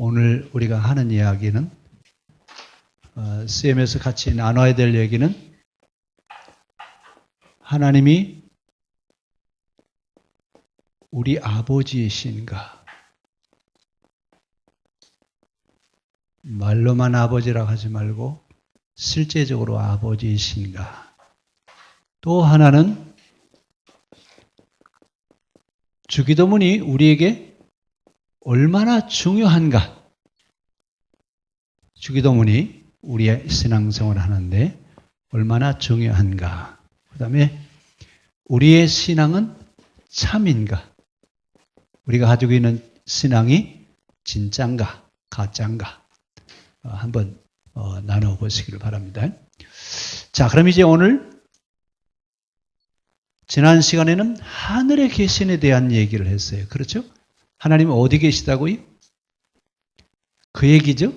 오늘 우리가 하는 이야기는 CM에서 같이 나눠야 될 얘기는 하나님이 우리 아버지이신가? 말로만 아버지라고 하지 말고 실제적으로 아버지이신가? 또 하나는 주기도문이 우리에게 얼마나 중요한가? 주기도문이 우리의 신앙생활을 하는데 얼마나 중요한가? 그 다음에 우리의 신앙은 참인가? 우리가 가지고 있는 신앙이 진짠가? 가짠가? 한번 나눠보시기를 바랍니다. 자, 그럼 이제 오늘 지난 시간에는 하늘에 계신에 대한 얘기를 했어요. 그렇죠? 하나님은 어디 계시다고요? 그 얘기죠?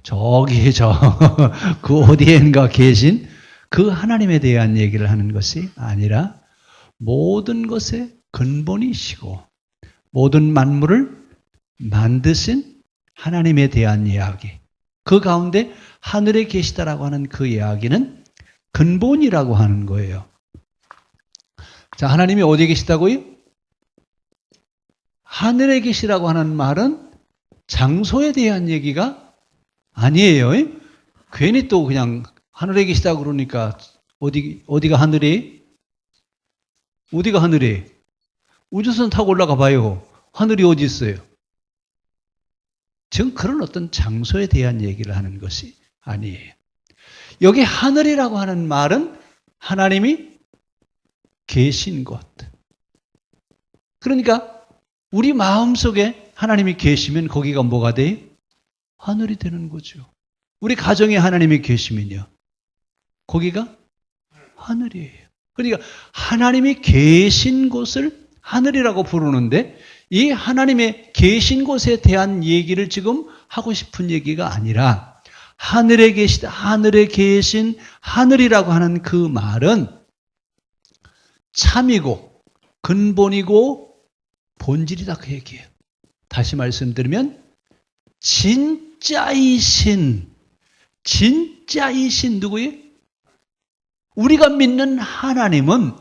저기 그 어디엔가 계신 그 하나님에 대한 얘기를 하는 것이 아니라 모든 것의 근본이시고 모든 만물을 만드신 하나님에 대한 이야기. 그 가운데 하늘에 계시다라고 하는 그 이야기는 근본이라고 하는 거예요. 자, 하나님이 어디에 계시다고요? 하늘에 계시라고 하는 말은 장소에 대한 얘기가 아니에요. 괜히 또 그냥 하늘에 계시다고 그러니까 어디가 하늘이? 어디가 하늘이? 우주선 타고 올라가 봐요. 하늘이 어디 있어요? 지금 그런 어떤 장소에 대한 얘기를 하는 것이 아니에요. 여기 하늘이라고 하는 말은 하나님이 계신 곳. 그러니까 우리 마음속에 하나님이 계시면 거기가 뭐가 돼요? 하늘이 되는 거죠. 우리 가정에 하나님이 계시면요. 거기가 하늘이에요. 그러니까 하나님이 계신 곳을 하늘이라고 부르는데 이 하나님의 계신 곳에 대한 얘기를 지금 하고 싶은 얘기가 아니라 하늘에 계시다, 하늘에 계신 하늘이라고 하는 그 말은 참이고 근본이고 본질이다 그 얘기예요. 다시 말씀드리면 진짜이신 누구예요? 우리가 믿는 하나님은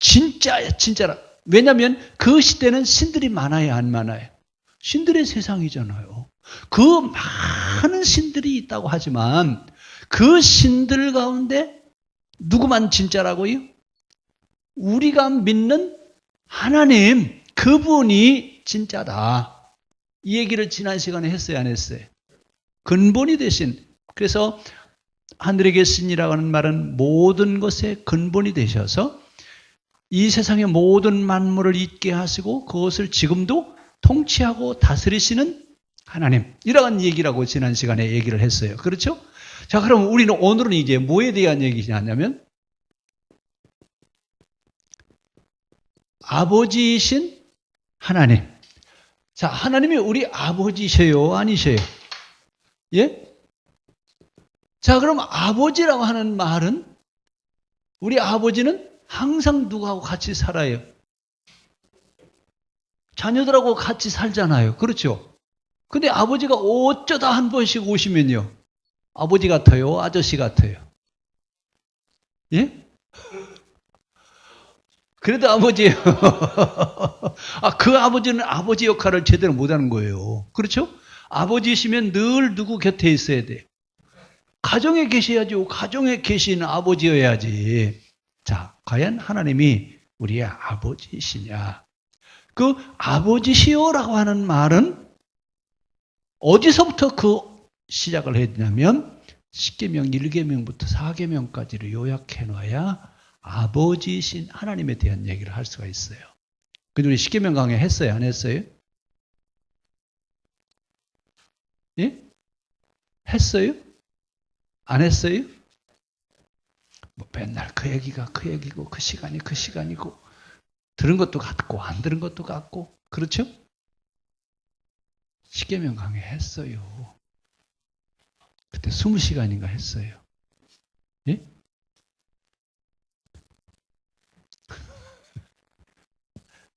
진짜라. 왜냐하면 그 시대는 신들이 많아요, 안 많아요? 신들의 세상이잖아요. 그 많은 신들이 있다고 하지만 그 신들 가운데 누구만 진짜라고요? 우리가 믿는 하나님, 그분이 진짜다. 이 얘기를 지난 시간에 했어요, 안 했어요? 근본이 되신. 그래서 하늘에 계신이라고 하는 말은 모든 것의 근본이 되셔서 이 세상의 모든 만물을 있게 하시고 그것을 지금도 통치하고 다스리시는 하나님. 이러한 얘기라고 지난 시간에 얘기를 했어요. 그렇죠? 자, 그럼 우리는 오늘은 이제 뭐에 대한 얘기냐면 아버지이신 하나님. 자, 하나님이 우리 아버지셔요? 아니셔요? 예? 자, 그럼 아버지라고 하는 말은 우리 아버지는 항상 누구하고 같이 살아요? 자녀들하고 같이 살잖아요. 그렇죠? 근데 아버지가 어쩌다 한 번씩 오시면요. 아버지 같아요? 아저씨 같아요? 예? 그래도 아버지예요. 그 아버지는 아버지 역할을 제대로 못하는 거예요. 그렇죠? 아버지시면 늘 누구 곁에 있어야 돼요. 가정에 계셔야죠. 가정에 계신 아버지여야지. 자, 과연 하나님이 우리의 아버지시냐? 그 아버지시오라고 하는 말은 어디서부터 그 시작을 해야 되냐면 십계명 1계명부터 4계명까지를 요약해 놔야 아버지이신 하나님에 대한 얘기를 할 수가 있어요. 근데 우리 십계명 강의 했어요? 안 했어요? 예? 했어요? 안 했어요? 뭐 맨날 그 얘기가 그 얘기고 그 시간이 그 시간이고 들은 것도 같고 안 들은 것도 같고 그렇죠? 십계명 강의 했어요. 그때 20시간인가 했어요. 예?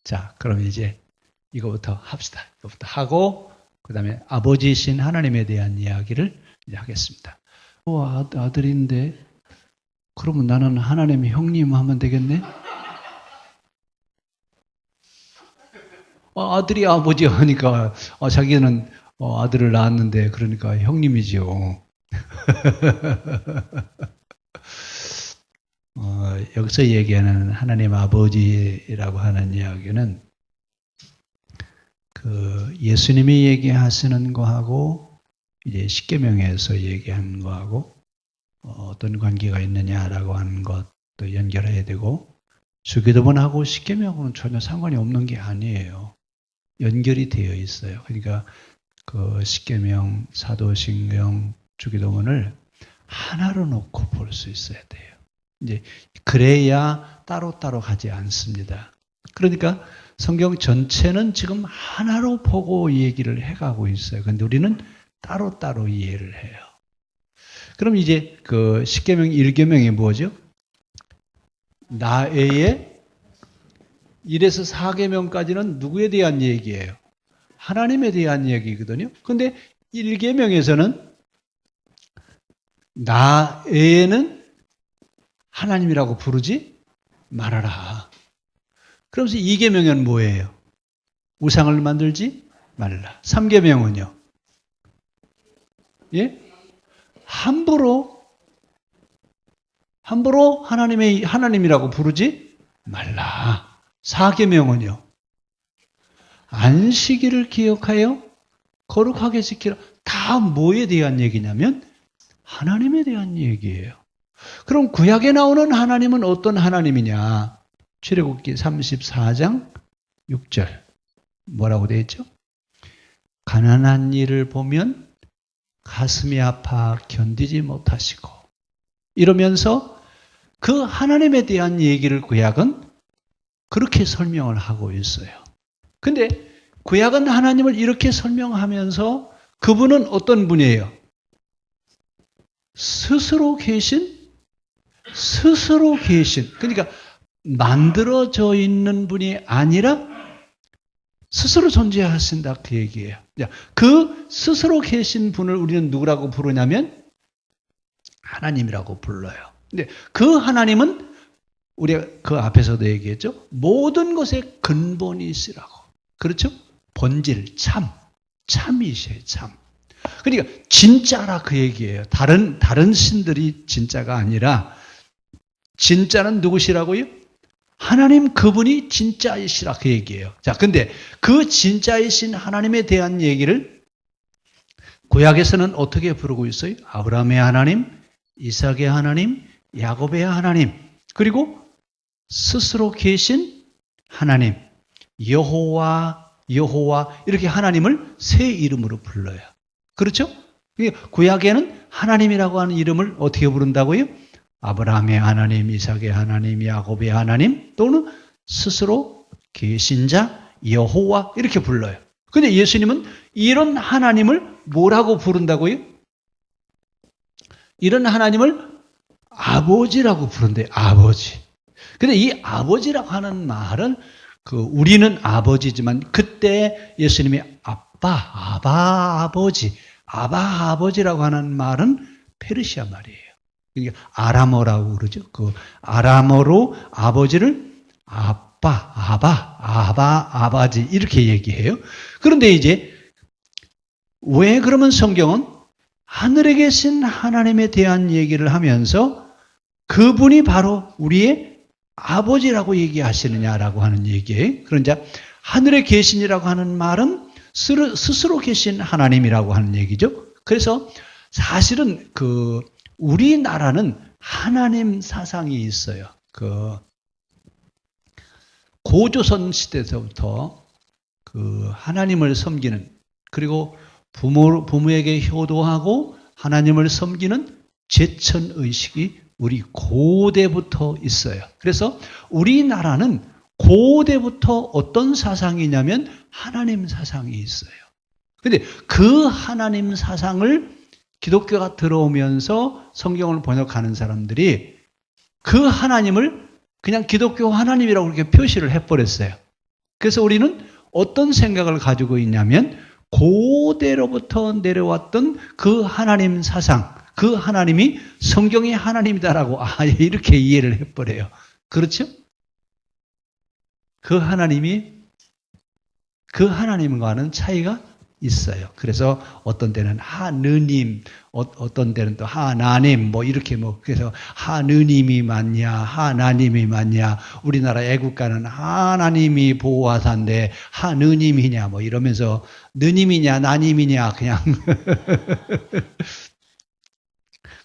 자, 그럼 이제 이거부터 합시다. 이거부터 하고 그 다음에 아버지이신 하나님에 대한 이야기를 이제 하겠습니다. 아들인데 그러면 나는 하나님 형님 하면 되겠네? 아들이 아버지 하니까 자기는 아들을 낳았는데 그러니까 형님이지요. 여기서 얘기하는 하나님 아버지라고 하는 이야기는 그 예수님이 얘기하시는 거하고 이제 십계명에서 얘기하는 거하고 어떤 관계가 있느냐라고 하는 것도 연결해야 되고 주기도문하고 십계명하고는 전혀 상관이 없는 게 아니에요. 연결이 되어 있어요. 그러니까 그 십계명, 사도신경, 주기도문을 하나로 놓고 볼 수 있어야 돼요. 이제 그래야 따로따로 가지 않습니다. 그러니까 성경 전체는 지금 하나로 보고 얘기를 해가고 있어요. 그런데 우리는 따로따로 이해를 해요. 그럼 이제 그 십계명 1계명이 뭐죠? 나의 1에서 4계명까지는 누구에 대한 얘기예요? 하나님에 대한 얘기거든요. 그런데 1계명에서는 나에는 하나님이라고 부르지 말아라. 그러면서 2계명은 뭐예요? 우상을 만들지 말라. 3계명은요? 예? 함부로 하나님이라고 부르지 말라. 4계명은요? 안식일을 기억하여 거룩하게 지키라. 다 뭐에 대한 얘기냐면 하나님에 대한 얘기예요. 그럼 구약에 나오는 하나님은 어떤 하나님이냐? 출애굽기 34장 6절 뭐라고 되어 있죠? 가난한 이를 보면 가슴이 아파 견디지 못하시고 이러면서 그 하나님에 대한 얘기를 구약은 그렇게 설명을 하고 있어요. 근데 구약은 하나님을 이렇게 설명하면서 그분은 어떤 분이에요? 스스로 계신. 그러니까 만들어져 있는 분이 아니라 스스로 존재하신다 그 얘기예요. 그 스스로 계신 분을 우리는 누구라고 부르냐면 하나님이라고 불러요. 근데 그 하나님은 우리가 그 앞에서도 얘기했죠. 모든 것의 근본이시라고. 그렇죠? 본질, 참이셔요, 참. 그러니까 진짜라 그 얘기예요. 다른 신들이 진짜가 아니라 진짜는 누구시라고요? 하나님 그분이 진짜이시라 그 얘기예요. 자, 근데 그 진짜이신 하나님에 대한 얘기를 구약에서는 어떻게 부르고 있어요? 아브라함의 하나님, 이삭의 하나님, 야곱의 하나님, 그리고 스스로 계신 하나님, 여호와 이렇게 하나님을 세 이름으로 불러요. 그렇죠? 구약에는 하나님이라고 하는 이름을 어떻게 부른다고요? 아브라함의 하나님, 이삭의 하나님, 야곱의 하나님 또는 스스로 계신 자 여호와 이렇게 불러요. 근데 예수님은 이런 하나님을 뭐라고 부른다고요? 이런 하나님을 아버지라고 부른대요. 아버지. 근데 이 아버지라고 하는 말은 우리는 아버지지만 그때 예수님이 아바 아버지라고 하는 말은 페르시아 말이에요. 그러니까 아람어라고 그러죠. 그 아람어로 아버지를 아바지 이렇게 얘기해요. 그런데 이제 왜 그러면 성경은 하늘에 계신 하나님에 대한 얘기를 하면서 그분이 바로 우리의 아버지라고 얘기하시느냐라고 하는 얘기예요. 그러자 하늘에 계신이라고 하는 말은 스스로 계신 하나님이라고 하는 얘기죠. 그래서 사실은 우리나라는 하나님 사상이 있어요. 고조선 시대서부터 하나님을 섬기는, 그리고 부모에게 효도하고 하나님을 섬기는 제천의식이 우리 고대부터 있어요. 그래서 우리나라는 고대부터 어떤 사상이냐면 하나님 사상이 있어요. 그런데 그 하나님 사상을 기독교가 들어오면서 성경을 번역하는 사람들이 그 하나님을 그냥 기독교 하나님이라고 그렇게 표시를 해버렸어요. 그래서 우리는 어떤 생각을 가지고 있냐면 고대로부터 내려왔던 그 하나님 사상, 그 하나님이 성경의 하나님이다라고 이렇게 이해를 해버려요. 그렇죠? 그 하나님과는 차이가 있어요. 그래서 어떤 때는 하느님, 어떤 때는 또 하나님, 이렇게 그래서 하느님이 맞냐, 하나님이 맞냐, 우리나라 애국가는 하나님이 보호하사인데 하느님이냐, 이러면서 느님이냐, 나님이냐, 그냥.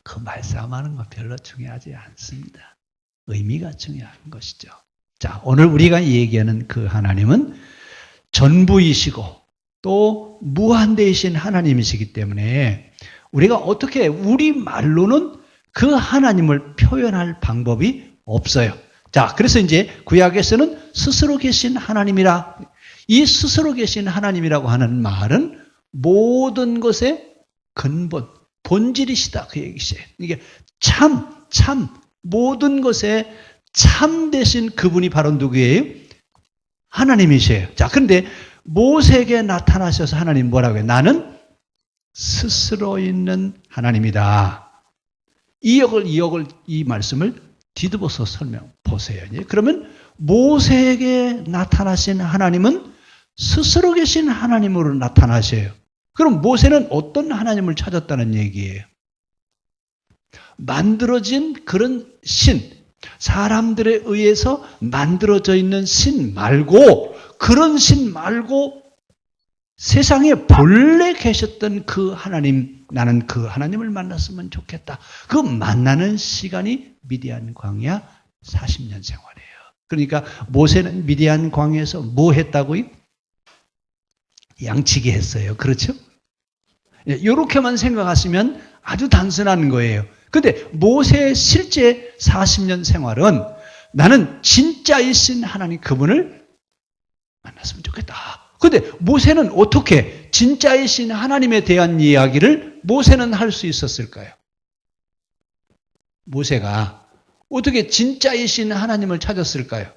그 말싸움하는 건 별로 중요하지 않습니다. 의미가 중요한 것이죠. 자, 오늘 우리가 얘기하는 그 하나님은 전부이시고 또 무한대이신 하나님이시기 때문에 우리가 어떻게 우리 말로는 그 하나님을 표현할 방법이 없어요. 자, 그래서 이제 구약에서는 스스로 계신 하나님이라, 이 스스로 계신 하나님이라고 하는 말은 모든 것의 근본, 본질이시다 그 얘기시에요. 이게 참 모든 것의 참 되신 그분이 바로 누구예요? 하나님이세요. 자, 그런데 모세에게 나타나셔서 하나님 뭐라고 해요? 나는 스스로 있는 하나님이다. 이 말씀을 뒤집어서 설명 보세요. 그러면 모세에게 나타나신 하나님은 스스로 계신 하나님으로 나타나셔요. 그럼 모세는 어떤 하나님을 찾았다는 얘기예요? 만들어진 그런 신, 사람들에 의해서 만들어져 있는 신 말고, 그런 신 말고 세상에 본래 계셨던 그 하나님, 나는 그 하나님을 만났으면 좋겠다. 그 만나는 시간이 미디안 광야 40년 생활이에요. 그러니까 모세는 미디안 광야에서 뭐 했다고요? 양치기 했어요. 그렇죠? 이렇게만 생각하시면 아주 단순한 거예요. 근데 모세의 실제 40년 생활은 나는 진짜이신 하나님 그분을 만났으면 좋겠다. 근데 모세는 어떻게 진짜이신 하나님에 대한 이야기를 모세는 할 수 있었을까요? 모세가 어떻게 진짜이신 하나님을 찾았을까요?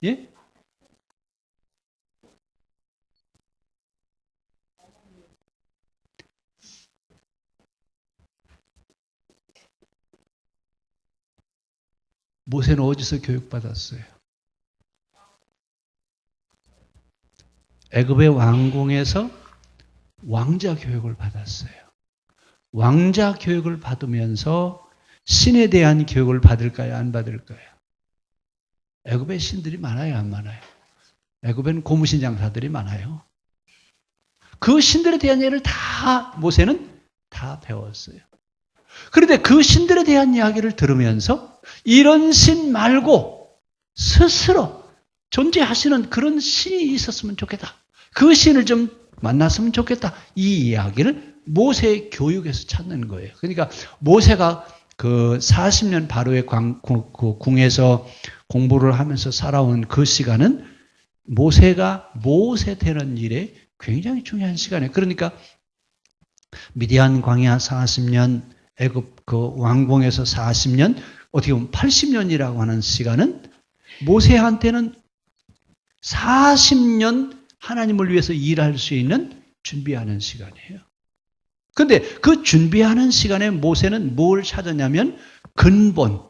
예? 모세는 어디서 교육받았어요? 애굽의 왕궁에서 왕자 교육을 받았어요. 왕자 교육을 받으면서 신에 대한 교육을 받을까요? 안 받을까요? 애굽에 신들이 많아요? 안 많아요? 애굽엔 고무신 장사들이 많아요. 그 신들에 대한 예를 다 모세는 다 배웠어요. 그런데 그 신들에 대한 이야기를 들으면서 이런 신 말고 스스로 존재하시는 그런 신이 있었으면 좋겠다. 그 신을 좀 만났으면 좋겠다. 이 이야기를 모세의 교육에서 찾는 거예요. 그러니까 모세가 그 40년 바로의 궁에서 공부를 하면서 살아온 그 시간은 모세가 모세 되는 일에 굉장히 중요한 시간이에요. 그러니까 미디안 광야 40년, 애굽 그 왕궁에서 40년, 어떻게 보면 80년이라고 하는 시간은 모세한테는 40년 하나님을 위해서 일할 수 있는 준비하는 시간이에요. 근데 그 준비하는 시간에 모세는 뭘 찾았냐면 근본,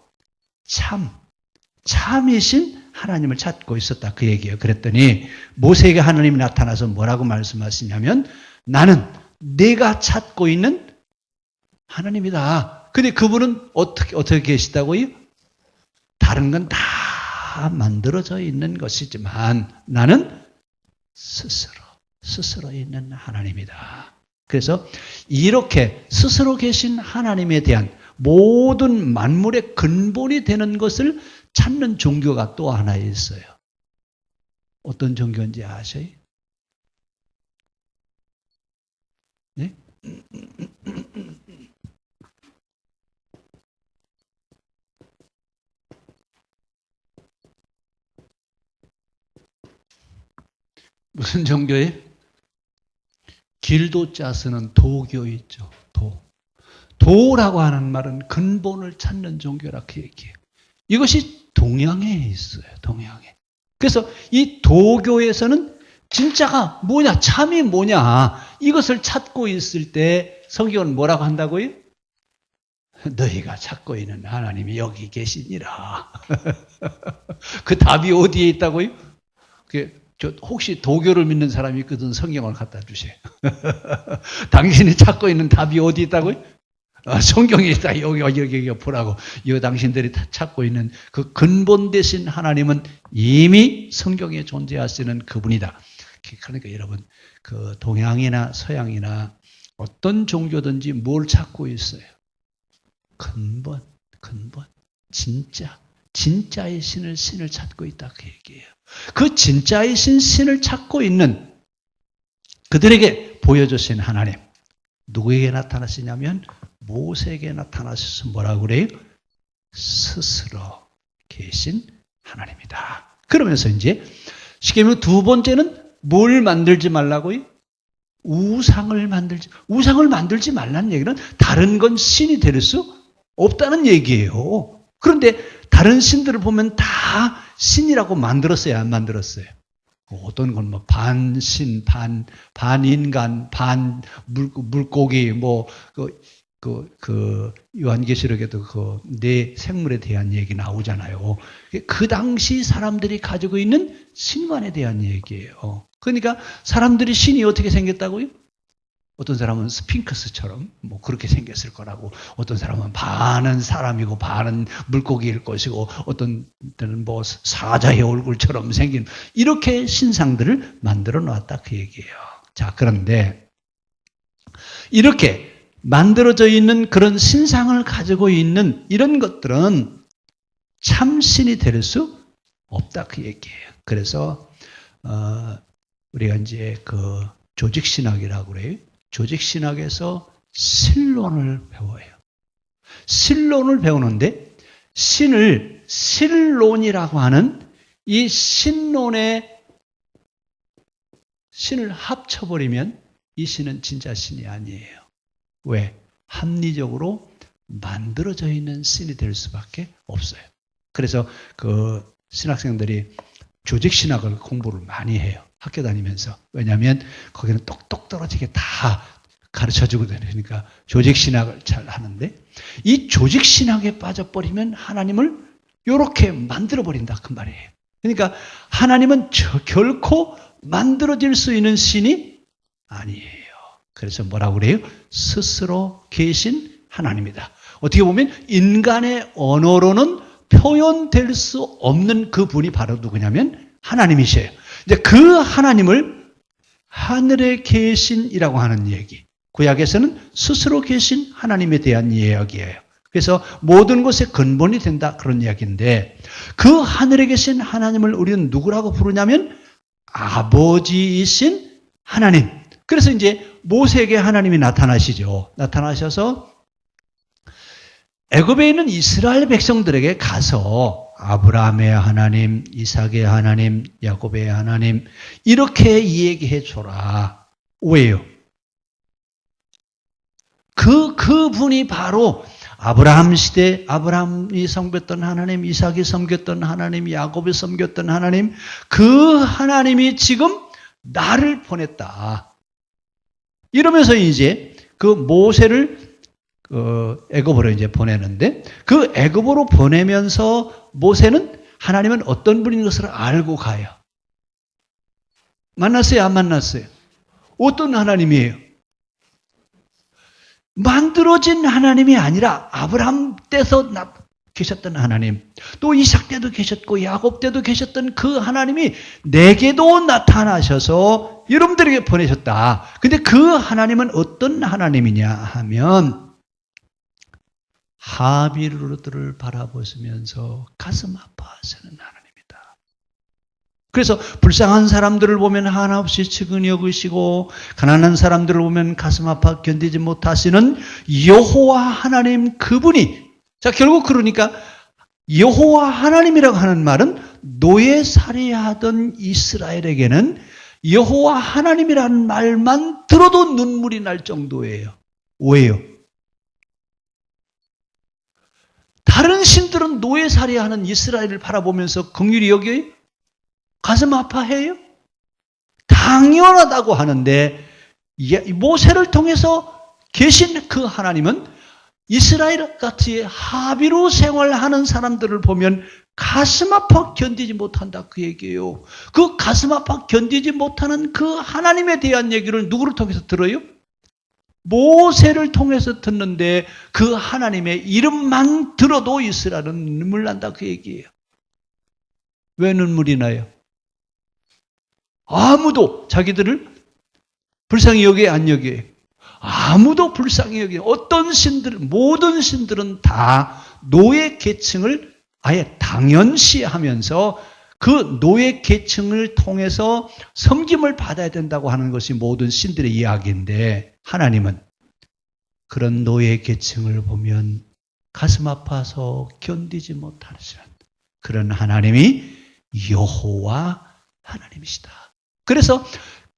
참이신 하나님을 찾고 있었다. 그 얘기예요. 그랬더니 모세에게 하나님이 나타나서 뭐라고 말씀하시냐면 나는 내가 찾고 있는 하나님이다. 근데 그분은 어떻게 계시다고요? 다른 건 다 만들어져 있는 것이지만 나는 스스로 있는 하나님이다. 그래서 이렇게 스스로 계신 하나님에 대한 모든 만물의 근본이 되는 것을 찾는 종교가 또 하나 있어요. 어떤 종교인지 아셔요? 네? 무슨 종교예요? 길도자 쓰는 도교 있죠. 도라고 하는 말은 근본을 찾는 종교라 그 얘기예요. 이것이 동양에 있어요. 동양에. 그래서 이 도교에서는 진짜가 뭐냐, 참이 뭐냐, 이것을 찾고 있을 때 성경은 뭐라고 한다고요? 너희가 찾고 있는 하나님이 여기 계시니라. 그 답이 어디에 있다고요? 혹시 도교를 믿는 사람이 있거든 성경을 갖다 주세요. 당신이 찾고 있는 답이 어디 있다고요? 성경에 있다. 여기 보라고. 이거 당신들이 찾고 있는 그 근본 되신 하나님은 이미 성경에 존재하시는 그분이다. 그러니까 여러분, 그 동양이나 서양이나 어떤 종교든지 뭘 찾고 있어요? 근본, 진짜의 신을 찾고 있다. 그 얘기예요. 그 진짜의 신을 찾고 있는 그들에게 보여주신 하나님. 누구에게 나타나시냐면 모세에게 나타나셔서 뭐라고 그래요? 스스로 계신 하나님이다. 그러면서 이제 쉽게 말하면 두 번째는 뭘 만들지 말라고요? 우상을 만들지 말라는 얘기는 다른 건 신이 될 수 없다는 얘기예요. 그런데 다른 신들을 보면 다 신이라고 만들었어요, 안 만들었어요? 어떤 건 뭐 반신, 반인간, 물고기, 요한계시록에도 그 네 생물에 대한 얘기 나오잖아요. 그 당시 사람들이 가지고 있는 신관에 대한 얘기예요. 그러니까 사람들이 신이 어떻게 생겼다고요? 어떤 사람은 스핑크스처럼 뭐 그렇게 생겼을 거라고, 어떤 사람은 반은 사람이고 반은 물고기일 것이고, 어떤 때는 뭐 사자의 얼굴처럼 생긴 이렇게 신상들을 만들어 놨다 그 얘기예요. 자, 그런데 이렇게 만들어져 있는 그런 신상을 가지고 있는 이런 것들은 참신이 될 수 없다 그 얘기예요. 그래서 우리가 이제 그 조직신학이라고 그래요. 조직신학에서 신론을 배워요. 신론을 배우는데 신을 신론이라고 하는 이 신론에 신을 합쳐버리면 이 신은 진짜 신이 아니에요. 왜? 합리적으로 만들어져 있는 신이 될 수밖에 없어요. 그래서 그 신학생들이 조직신학을 공부를 많이 해요. 학교 다니면서. 왜냐하면 거기는 똑똑 떨어지게 다 가르쳐주고 다니니까 조직신학을 잘 하는데, 이 조직신학에 빠져버리면 하나님을 이렇게 만들어버린다 그 말이에요. 그러니까 하나님은 결코 만들어질 수 있는 신이 아니에요. 그래서 뭐라고 그래요? 스스로 계신 하나님이다. 어떻게 보면 인간의 언어로는 표현될 수 없는 그분이 바로 누구냐면 하나님이셔요. 이제 그 하나님을 하늘에 계신이라고 하는 얘기. 구약에서는 스스로 계신 하나님에 대한 이야기예요. 그래서 모든 것의 근본이 된다 그런 이야기인데, 그 하늘에 계신 하나님을 우리는 누구라고 부르냐면 아버지이신 하나님. 그래서 이제 모세에게 하나님이 나타나시죠. 나타나셔서 애굽에 있는 이스라엘 백성들에게 가서 아브라함의 하나님, 이삭의 하나님, 야곱의 하나님 이렇게 이야기해 줘라. 왜요? 그분이 바로 아브라함 시대 아브라함이 섬겼던 하나님, 이삭이 섬겼던 하나님, 야곱이 섬겼던 하나님, 그 하나님이 지금 나를 보냈다. 이러면서 이제 그 모세를 애굽으로 이제 보내는데, 그 애굽으로 보내면서 모세는 하나님은 어떤 분인 것을 알고 가요. 만났어요? 안 만났어요? 어떤 하나님이에요? 만들어진 하나님이 아니라 아브라함 때서 계셨던 하나님, 또 이삭 때도 계셨고 야곱 때도 계셨던 그 하나님이 내게도 나타나셔서 여러분들에게 보내셨다. 근데 그 하나님은 어떤 하나님이냐 하면 하비루들을 바라보시면서 가슴 아파하시는 하나님이다. 그래서 불쌍한 사람들을 보면 하나없이 측은히 여기시고 가난한 사람들을 보면 가슴 아파 견디지 못하시는 여호와 하나님, 그분이, 자, 결국 그러니까 여호와 하나님이라고 하는 말은 노예살이하던 이스라엘에게는 여호와 하나님이라는 말만 들어도 눈물이 날 정도예요. 왜요? 다른 신들은 노예살이하는 이스라엘을 바라보면서 긍휼히 여겨요? 가슴 아파해요? 다 당연하다고 하는데 모세를 통해서 계신 그 하나님은 이스라엘 같이 합의로 생활하는 사람들을 보면 가슴 아파 견디지 못한다 그 얘기예요. 그 가슴 아파 견디지 못하는 그 하나님에 대한 얘기를 누구를 통해서 들어요? 모세를 통해서 듣는데 그 하나님의 이름만 들어도 이스라엘은 눈물 난다 그 얘기예요. 왜 눈물이 나요? 아무도 자기들을 불쌍히 여기에 안 여기에요. 아무도 불쌍히 여기에요. 어떤 신들, 모든 신들은 다 노예 계층을 아예 당연시하면서 그 노예 계층을 통해서 섬김을 받아야 된다고 하는 것이 모든 신들의 이야기인데 하나님은 그런 노예 계층을 보면 가슴 아파서 견디지 못하시는 그런 하나님이 여호와 하나님이시다. 그래서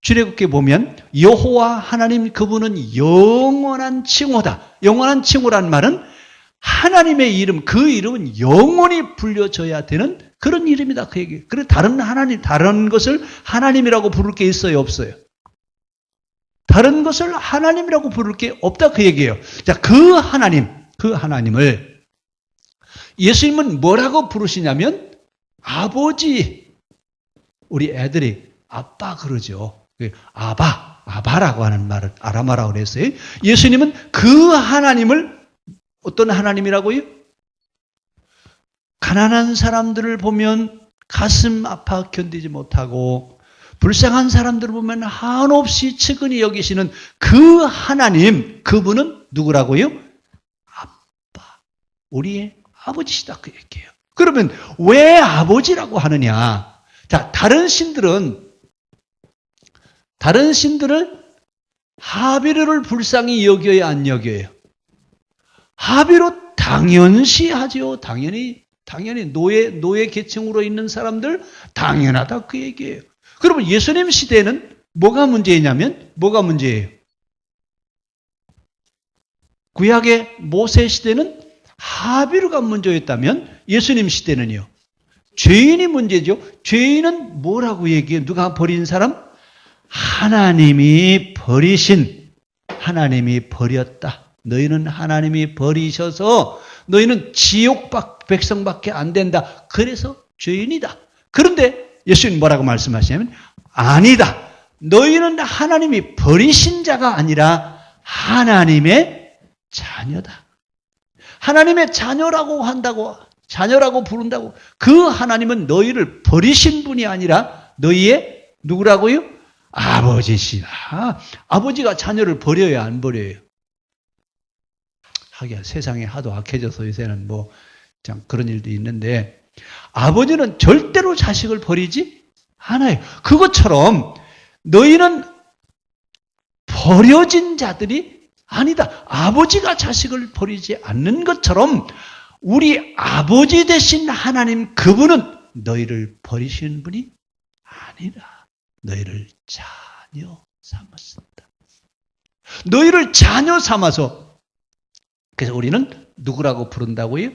출애굽기에 보면 여호와 하나님 그분은 영원한 칭호다. 영원한 칭호란 말은 하나님의 이름, 그 이름은 영원히 불려져야 되는 그런 이름이다. 그 얘기. 그래 다른 하나님, 다른 것을 하나님이라고 부를 게 있어요, 없어요? 다른 것을 하나님이라고 부를 게 없다. 그 얘기예요. 자, 그 하나님을 예수님은 뭐라고 부르시냐면 아버지. 우리 애들이 아빠 그러죠. 아바라고 하는 말을 아람어라고 그랬어요. 예수님은 그 하나님을 어떤 하나님이라고요? 가난한 사람들을 보면 가슴 아파 견디지 못하고 불쌍한 사람들을 보면 한없이 측은히 여기시는 그 하나님, 그분은 누구라고요? 아빠, 우리의 아버지시다 그 얘기예요. 그러면 왜 아버지라고 하느냐? 자, 다른 신들을 하비르를 불쌍히 여겨야 안 여겨요? 하비로 당연시하죠. 당연히 노예 계층으로 있는 사람들 당연하다 그 얘기예요. 그러면 예수님 시대에는 뭐가 문제냐면 뭐가 문제예요? 구약의 모세 시대는 하비르가 문제였다면 예수님 시대는요. 죄인이 문제죠. 죄인은 뭐라고 얘기해요? 누가 버린 사람? 하나님이 버렸다. 너희는 하나님이 버리셔서 너희는 지옥 백성밖에 안 된다. 그래서 죄인이다. 그런데 예수님 뭐라고 말씀하시냐면 아니다. 너희는 하나님이 버리신 자가 아니라 하나님의 자녀다. 하나님의 자녀라고 부른다고. 그 하나님은 너희를 버리신 분이 아니라 너희의 누구라고요? 아버지시다. 아버지가 자녀를 버려요, 안 버려요? 하긴 세상이 하도 악해져서 요새는 참 그런 일도 있는데 아버지는 절대로 자식을 버리지 않아요. 그것처럼 너희는 버려진 자들이 아니다. 아버지가 자식을 버리지 않는 것처럼 우리 아버지 되신 하나님 그분은 너희를 버리시는 분이 아니라 너희를 자녀 삼았습니다. 너희를 자녀 삼아서 그래서 우리는 누구라고 부른다고요?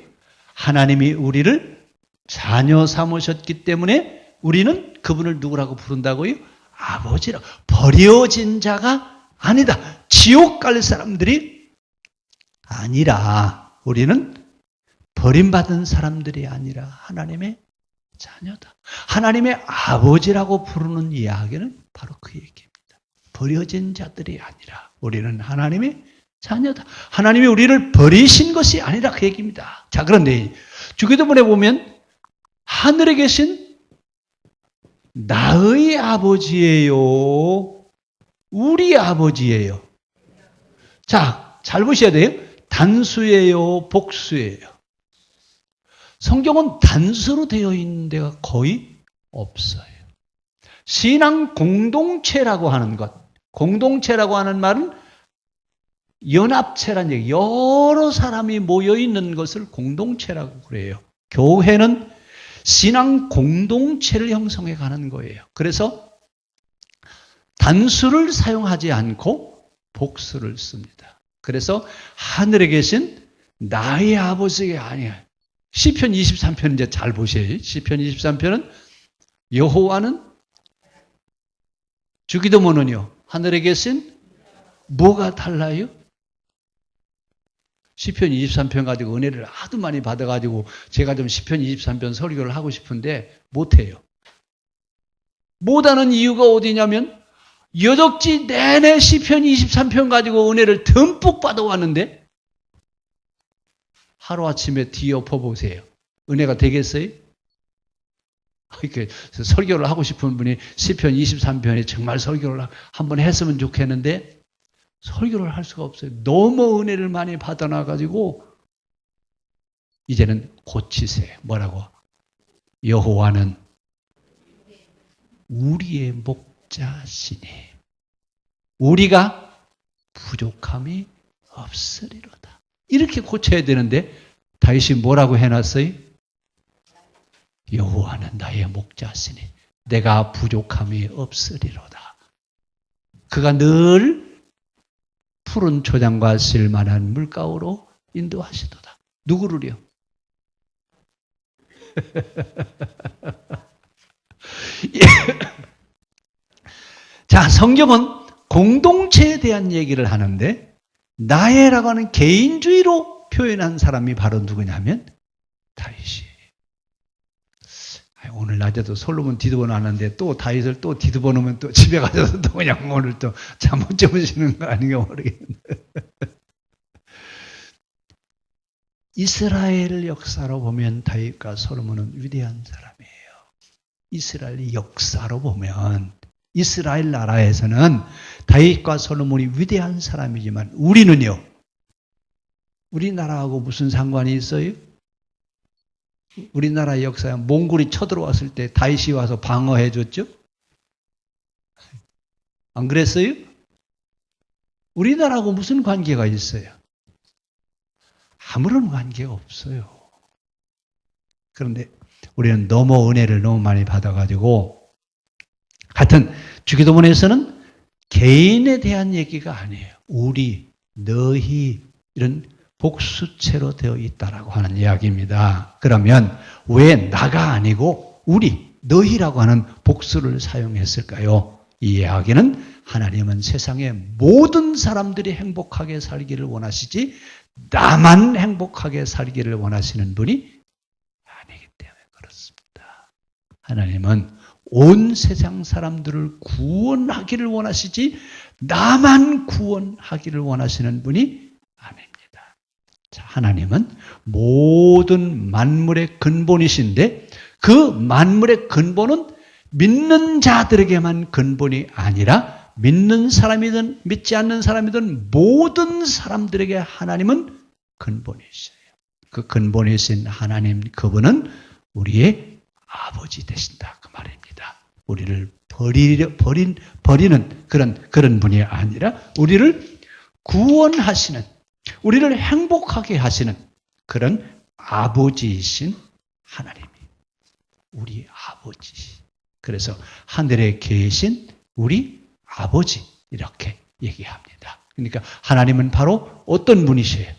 하나님이 우리를 자녀 삼으셨기 때문에 우리는 그분을 누구라고 부른다고요? 아버지라고. 버려진 자가 아니다. 지옥 갈 사람들이 아니라 우리는 버림받은 사람들이 아니라 하나님의 자녀다. 하나님의 아버지라고 부르는 이야기는 바로 그 얘기입니다. 버려진 자들이 아니라 우리는 하나님의 자녀다. 하나님이 우리를 버리신 것이 아니라 그 얘기입니다. 자, 그런데 주기도문에 보면 하늘에 계신 나의 아버지예요. 우리 아버지예요. 자, 잘 보셔야 돼요. 단수예요, 복수예요. 성경은 단수로 되어 있는 데가 거의 없어요. 신앙 공동체라고 하는 것. 공동체라고 하는 말은 연합체란 얘기. 여러 사람이 모여 있는 것을 공동체라고 그래요. 교회는 신앙 공동체를 형성해 가는 거예요. 그래서 단수를 사용하지 않고 복수를 씁니다. 그래서 하늘에 계신 나의 아버지가 아니야. 시편 23편 이제 잘 보셔야지. 시편 23편은 여호와는 주기도문은요. 하늘에 계신 뭐가 달라요? 시편 23편 가지고 은혜를 하도 많이 받아가지고 제가 좀 시편 23편 설교를 하고 싶은데 못해요. 못하는 이유가 어디냐면 여적지 내내 시편 23편 가지고 은혜를 듬뿍 받아왔는데 하루아침에 뒤엎어 보세요. 은혜가 되겠어요? 이렇게 설교를 하고 싶은 분이 시편 23편에 정말 설교를 한번 했으면 좋겠는데 설교를 할 수가 없어요. 너무 은혜를 많이 받아놔가지고 이제는 고치세요. 뭐라고? 여호와는 우리의 목자시니 우리가 부족함이 없으리로다. 이렇게 고쳐야 되는데 다윗이 뭐라고 해놨어요? 여호와는 나의 목자시니 내가 부족함이 없으리로다. 그가 늘 푸른 초장과 쓸만한 물가로 인도하시도다. 누구를요? 자, 성경은 공동체에 대한 얘기를 하는데 나의라고 하는 개인주의로 표현한 사람이 바로 누구냐면 다윗이에요. 오늘 낮에도 솔로몬 뒤집어 놨는데 또 다윗을 또 뒤집어 놓으면 또 집에 가서도 또 그냥 오늘 또 잠못 주무시는 거 아닌가 모르겠는데. 이스라엘 역사로 보면 다윗과 솔로몬은 위대한 사람이에요. 이스라엘 역사로 보면 이스라엘 나라에서는 다윗과 솔로몬이 위대한 사람이지만 우리는요. 우리나라하고 무슨 상관이 있어요? 우리나라 역사에 몽골이 쳐들어왔을 때 다윗이 와서 방어해 줬죠? 안 그랬어요? 우리나라하고 무슨 관계가 있어요? 아무런 관계가 없어요. 그런데 우리는 너무 은혜를 너무 많이 받아가지고 하여튼 주기도문에서는 개인에 대한 얘기가 아니에요. 우리, 너희 이런 복수체로 되어 있다라고 하는 이야기입니다. 그러면 왜 나가 아니고 우리, 너희라고 하는 복수를 사용했을까요? 이 이야기는 하나님은 세상의 모든 사람들이 행복하게 살기를 원하시지 나만 행복하게 살기를 원하시는 분이 아니기 때문에 그렇습니다. 하나님은 온 세상 사람들을 구원하기를 원하시지 나만 구원하기를 원하시는 분이 아닙니다. 자, 하나님은 모든 만물의 근본이신데 그 만물의 근본은 믿는 자들에게만 근본이 아니라 믿는 사람이든 믿지 않는 사람이든 모든 사람들에게 하나님은 근본이셔요. 그 근본이신 하나님 그분은 우리의 아버지 되신다 그 말입니다. 우리를 버리는 그런 분이 아니라 우리를 구원하시는 우리를 행복하게 하시는 그런 아버지이신 하나님이 우리 아버지. 그래서 하늘에 계신 우리 아버지 이렇게 얘기합니다. 그러니까 하나님은 바로 어떤 분이세요?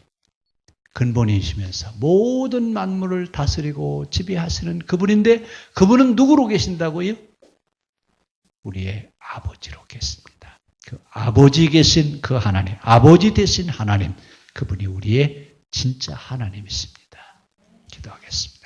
근본이시면서 모든 만물을 다스리고 지배하시는 그분인데 그분은 누구로 계신다고요? 우리의 아버지로 계십니다. 그 아버지 계신 그 하나님, 아버지 되신 하나님, 그분이 우리의 진짜 하나님이십니다. 기도하겠습니다.